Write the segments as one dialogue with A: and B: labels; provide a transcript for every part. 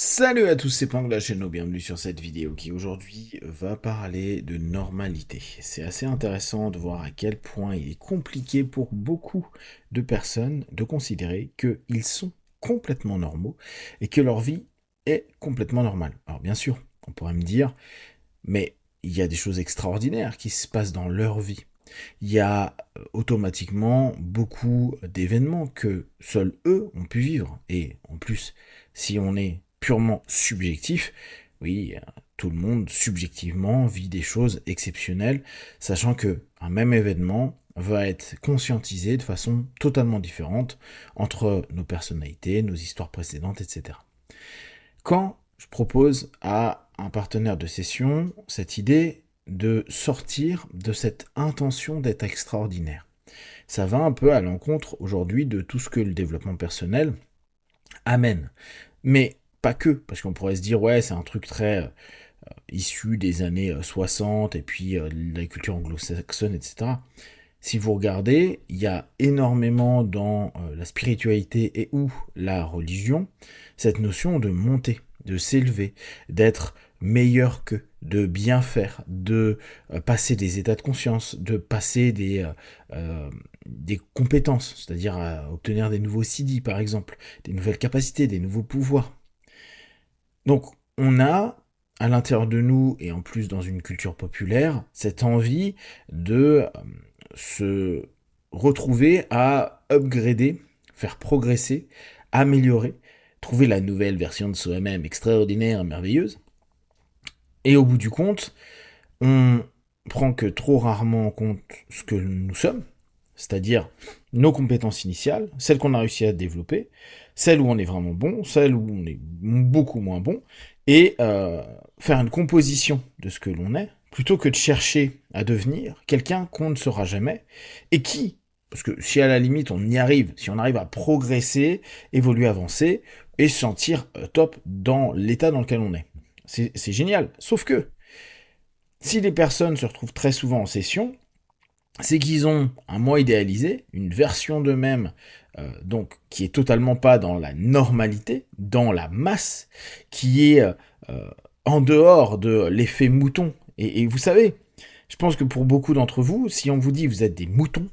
A: Salut à tous, c'est Planck de la chaîne, bienvenue sur cette vidéo qui aujourd'hui va parler de normalité. C'est assez intéressant de voir à quel point il est compliqué pour beaucoup de personnes de considérer qu'ils sont complètement normaux et que leur vie est complètement normale. Alors bien sûr, on pourrait me dire, mais il y a des choses extraordinaires qui se passent dans leur vie. Il y a automatiquement beaucoup d'événements que seuls eux ont pu vivre. Et en plus, si on est purement subjectif, oui, tout le monde subjectivement vit des choses exceptionnelles, sachant que un même événement va être conscientisé de façon totalement différente entre nos personnalités, nos histoires précédentes, etc. Quand je propose à un partenaire de session cette idée de sortir de cette intention d'être extraordinaire, ça va un peu à l'encontre aujourd'hui de tout ce que le développement personnel amène. Mais pas que, parce qu'on pourrait se dire, ouais, c'est un truc très issu des années 60 et puis la culture anglo-saxonne, etc. Si vous regardez, il y a énormément dans la spiritualité et ou la religion cette notion de monter, de s'élever, d'être meilleur que, de bien faire, de passer des états de conscience, de passer des compétences, c'est-à-dire à obtenir des nouveaux CD par exemple, des nouvelles capacités, des nouveaux pouvoirs. Donc on a à l'intérieur de nous et en plus dans une culture populaire cette envie de se retrouver à upgrader, faire progresser, améliorer, trouver la nouvelle version de soi-même extraordinaire, merveilleuse. Et au bout du compte, on prend que trop rarement en compte ce que nous sommes, c'est-à-dire nos compétences initiales, celles qu'on a réussi à développer, celles où on est vraiment bon, celles où on est beaucoup moins bon, et faire une composition de ce que l'on est, plutôt que de chercher à devenir quelqu'un qu'on ne sera jamais, et qui, parce que si à la limite on y arrive, si on arrive à progresser, évoluer, avancer, et se sentir top dans l'état dans lequel on est. C'est génial. Sauf que, si les personnes se retrouvent très souvent en session, c'est qu'ils ont un moi idéalisé, une version d'eux-mêmes, donc qui est totalement pas dans la normalité, dans la masse, qui est en dehors de l'effet mouton. Et vous savez, je pense que pour beaucoup d'entre vous, si on vous dit vous êtes des moutons,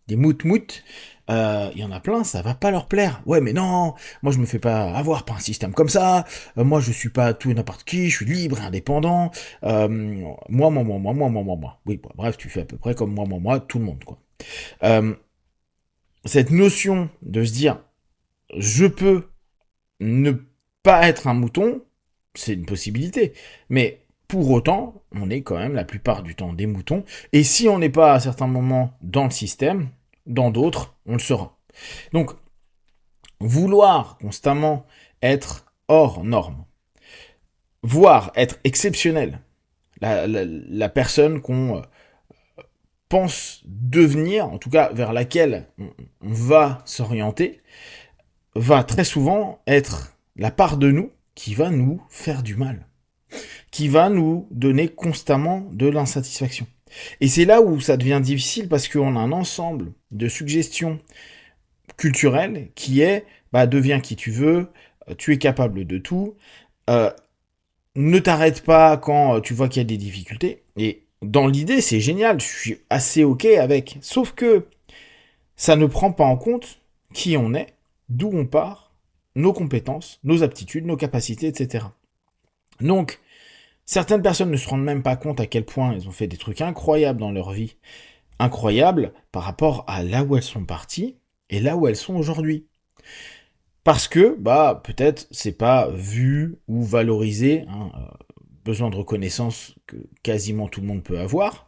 A: des mout-mout, il y en a plein, ça va pas leur plaire. Ouais, mais non, moi je me fais pas avoir par un système comme ça. Moi je suis pas tout et n'importe qui, je suis libre et indépendant. Moi. Oui, bon, bref, tu fais à peu près comme moi, tout le monde, quoi. Euh, cette notion de se dire je peux ne pas être un mouton, c'est une possibilité. Mais pour autant, on est quand même la plupart du temps des moutons. Et si on n'est pas à certains moments dans le système, dans d'autres, on le sera. Donc, vouloir constamment être hors norme, voire être exceptionnel, la personne qu'on pense devenir, en tout cas vers laquelle on va s'orienter, va très souvent être la part de nous qui va nous faire du mal, qui va nous donner constamment de l'insatisfaction. Et c'est là où ça devient difficile parce qu'on a un ensemble de suggestions culturelles qui est bah, deviens qui tu veux, tu es capable de tout, euh, ne t'arrête pas quand tu vois qu'il y a des difficultés. Et dans l'idée, c'est génial, je suis assez ok avec. Sauf que ça ne prend pas en compte qui on est, d'où on part, nos compétences, nos aptitudes, nos capacités, etc. Donc, certaines personnes ne se rendent même pas compte à quel point elles ont fait des trucs incroyables dans leur vie, incroyables par rapport à là où elles sont parties et là où elles sont aujourd'hui. Parce que, bah, peut-être c'est pas vu ou valorisé, hein, besoin de reconnaissance que quasiment tout le monde peut avoir,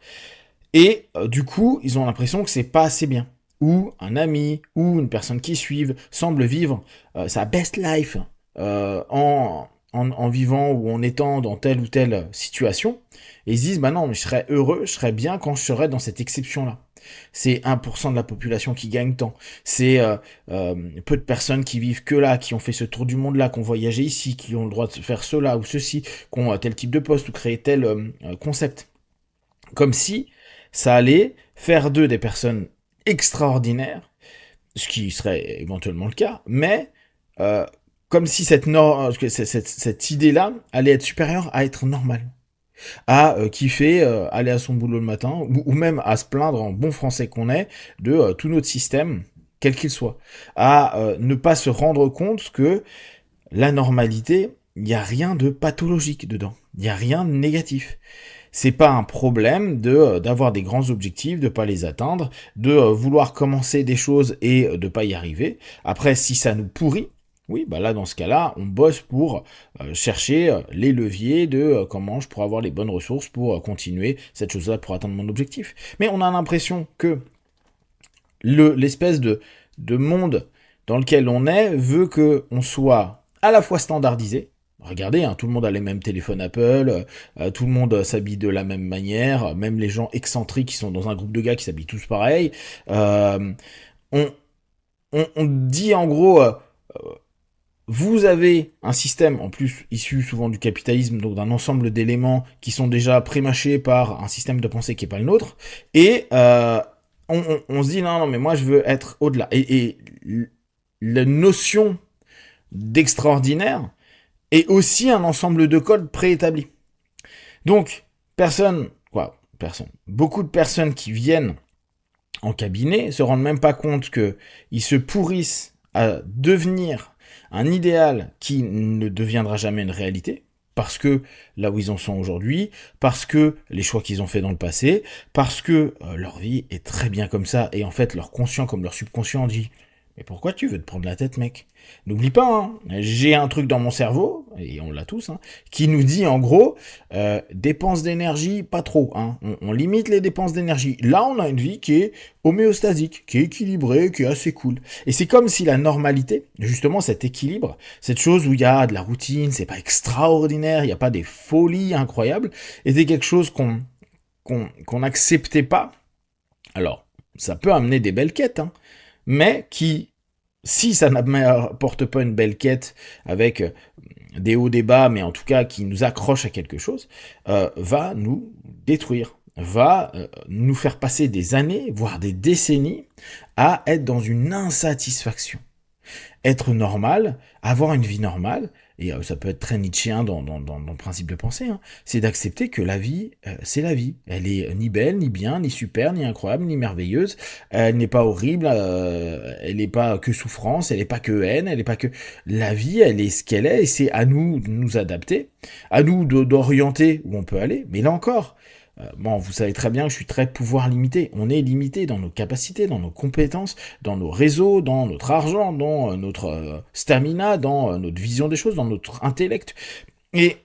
A: et du coup, ils ont l'impression que c'est pas assez bien. Ou un ami, ou une personne qui suive, semble vivre sa best life en vivant ou en étant dans telle ou telle situation. Et ils se disent, bah non, mais je serais heureux, je serais bien quand je serais dans cette exception-là. C'est 1% de la population qui gagne tant. C'est peu de personnes qui vivent que là, qui ont fait ce tour du monde là, qui ont voyagé ici, qui ont le droit de faire cela ou ceci, qui ont tel type de poste ou créé tel concept. Comme si ça allait faire d'eux des personnes extraordinaires, ce qui serait éventuellement le cas, mais comme si cette idée-là allait être supérieure à être normale, à kiffer, aller à son boulot le matin, ou même à se plaindre en bon français qu'on est de tout notre système, quel qu'il soit, à ne pas se rendre compte que la normalité, il n'y a rien de pathologique dedans, il n'y a rien de négatif. C'est pas un problème d'avoir des grands objectifs, de pas les atteindre, de vouloir commencer des choses et de pas y arriver. Après, si ça nous pourrit, oui, bah là dans ce cas-là, on bosse pour chercher les leviers de comment je pourrais avoir les bonnes ressources pour continuer cette chose-là pour atteindre mon objectif. Mais on a l'impression que l'espèce de monde dans lequel on est veut que on soit à la fois standardisé. Regardez, hein, tout le monde a les mêmes téléphones Apple, tout le monde s'habille de la même manière, même les gens excentriques qui sont dans un groupe de gars qui s'habillent tous pareil. On, on dit en gros, vous avez un système, en plus issu souvent du capitalisme, donc d'un ensemble d'éléments qui sont déjà prémâchés par un système de pensée qui n'est pas le nôtre, et on se dit non, mais moi je veux être au-delà. Et la notion d'extraordinaire est aussi un ensemble de codes préétablis. Donc, beaucoup de personnes qui viennent en cabinet se rendent même pas compte qu'ils se pourrissent à devenir un idéal qui ne deviendra jamais une réalité, parce que là où ils en sont aujourd'hui, parce que les choix qu'ils ont fait dans le passé, parce que leur vie est très bien comme ça, et en fait leur conscient comme leur subconscient dit « Mais pourquoi tu veux te prendre la tête, mec ?» N'oublie pas, hein, j'ai un truc dans mon cerveau, et on l'a tous, hein, qui nous dit en gros, dépenses d'énergie, pas trop. Hein, on limite les dépenses d'énergie. Là, on a une vie qui est homéostasique, qui est équilibrée, qui est assez cool. Et c'est comme si la normalité, justement cet équilibre, cette chose où il y a de la routine, c'est pas extraordinaire, il n'y a pas des folies incroyables, était quelque chose qu'on n'acceptait pas. Alors, ça peut amener des belles quêtes, hein, mais qui, si ça n'apporte pas une belle quête avec des hauts, des bas, mais en tout cas qui nous accroche à quelque chose, va nous détruire, va nous faire passer des années, voire des décennies, à être dans une insatisfaction. Être normal, avoir une vie normale, et ça peut être très nietzschéen dans le principe de pensée, hein, c'est d'accepter que la vie, c'est la vie. Elle est ni belle, ni bien, ni super, ni incroyable, ni merveilleuse. Elle n'est pas horrible, elle n'est pas que souffrance, elle n'est pas que haine, elle n'est pas que... La vie, elle est ce qu'elle est, et c'est à nous de nous adapter, à nous d'orienter où on peut aller. Mais là encore, bon, vous savez très bien que je suis très pouvoir limité. On est limité dans nos capacités, dans nos compétences, dans nos réseaux, dans notre argent, dans notre stamina, dans notre vision des choses, dans notre intellect. Et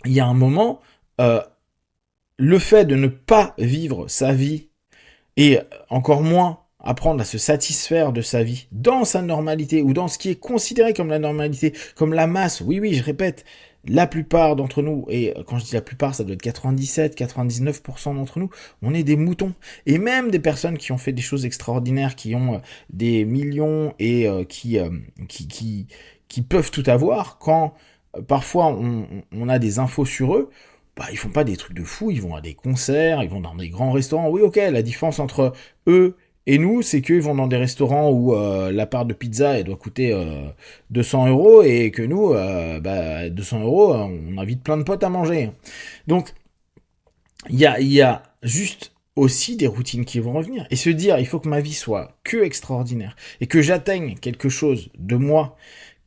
A: il y a un moment, le fait de ne pas vivre sa vie, et encore moins apprendre à se satisfaire de sa vie dans sa normalité, ou dans ce qui est considéré comme la normalité, comme la masse, oui, je répète, la plupart d'entre nous, et quand je dis la plupart, ça doit être 97-99% d'entre nous, on est des moutons. Et même des personnes qui ont fait des choses extraordinaires, qui ont des millions et qui peuvent tout avoir, quand parfois on a des infos sur eux, bah, ils font pas des trucs de fou, ils vont à des concerts, ils vont dans des grands restaurants. Oui, ok, la différence entre eux et nous, c'est qu'ils vont dans des restaurants où la part de pizza elle doit coûter 200 euros et que nous, 200 euros, on invite plein de potes à manger. Donc, il y a juste aussi des routines qui vont revenir. Et se dire, il faut que ma vie soit que extraordinaire et que j'atteigne quelque chose de moi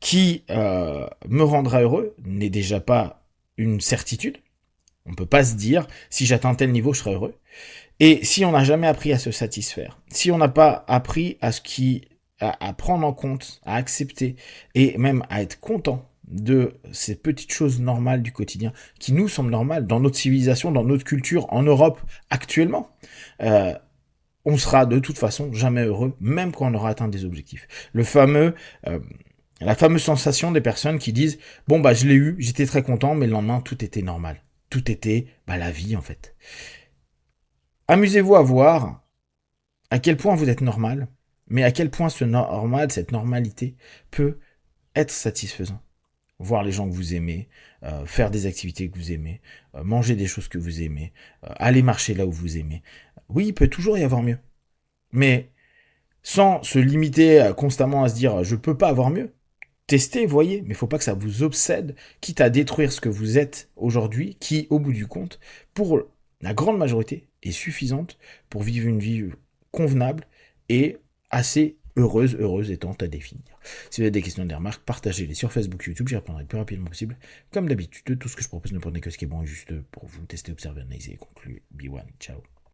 A: qui me rendra heureux n'est déjà pas une certitude. On ne peut pas se dire, si j'atteins tel niveau, je serai heureux. Et si on n'a jamais appris à se satisfaire, si on n'a pas appris à prendre en compte, à accepter et même à être content de ces petites choses normales du quotidien qui nous semblent normales dans notre civilisation, dans notre culture, en Europe actuellement, on sera de toute façon jamais heureux, même quand on aura atteint des objectifs. La fameuse sensation des personnes qui disent « Bon, je l'ai eu, j'étais très content, mais le lendemain, tout était normal. » Tout était la vie, en fait. Amusez-vous à voir à quel point vous êtes normal, mais à quel point ce normal, cette normalité, peut être satisfaisant. Voir les gens que vous aimez, faire des activités que vous aimez, manger des choses que vous aimez, aller marcher là où vous aimez. Oui, il peut toujours y avoir mieux. Mais sans se limiter constamment à se dire « je peux pas avoir mieux », testez, voyez, mais il ne faut pas que ça vous obsède, quitte à détruire ce que vous êtes aujourd'hui, qui, au bout du compte, pour la grande majorité, est suffisante pour vivre une vie convenable et assez heureuse étant à définir. Si vous avez des questions, des remarques, partagez-les sur Facebook, YouTube, j'y répondrai le plus rapidement possible. Comme d'habitude, tout ce que je propose ne prenez que ce qui est bon et juste pour vous tester, observer, analyser et conclure. Be one, ciao.